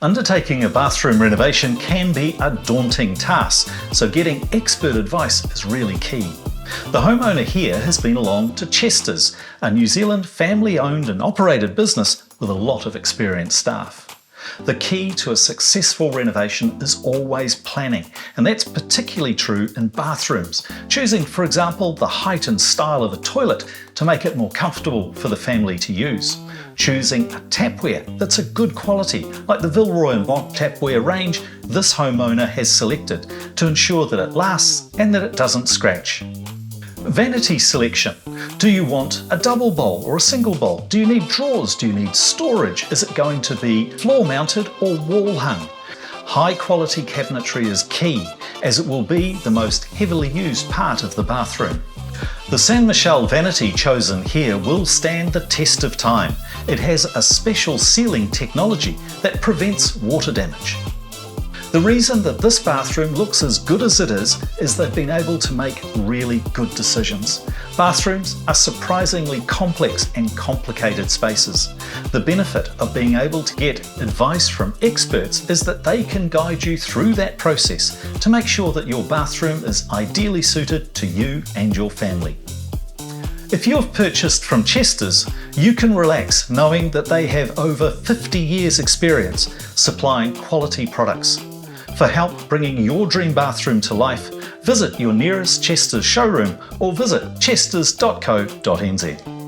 Undertaking a bathroom renovation can be a daunting task, so getting expert advice is really key. The homeowner here has been along to Chester's, a New Zealand family-owned and operated business with a lot of experienced staff. The key to a successful renovation is always planning, and that's particularly true in bathrooms. Choosing, for example, the height and style of a toilet to make it more comfortable for the family to use. Choosing a tapware that's a good quality, like the Vilroy and Bock tapware range this homeowner has selected, to ensure that it lasts and that it doesn't scratch. Vanity selection. Do you want a double bowl or a single bowl? Do you need drawers? Do you need storage? Is it going to be floor mounted or wall hung? High quality cabinetry is key, as it will be the most heavily used part of the bathroom. The San Michele vanity chosen here will stand the test of time. It has a special sealing technology that prevents water damage. The reason that this bathroom looks as good as it is they've been able to make really good decisions. Bathrooms are surprisingly complex and complicated spaces. The benefit of being able to get advice from experts is that they can guide you through that process to make sure that your bathroom is ideally suited to you and your family. If you've purchased from Chester's, you can relax knowing that they have over 50 years experience supplying quality products. For help bringing your dream bathroom to life, visit your nearest Chester's showroom or visit chesters.co.nz.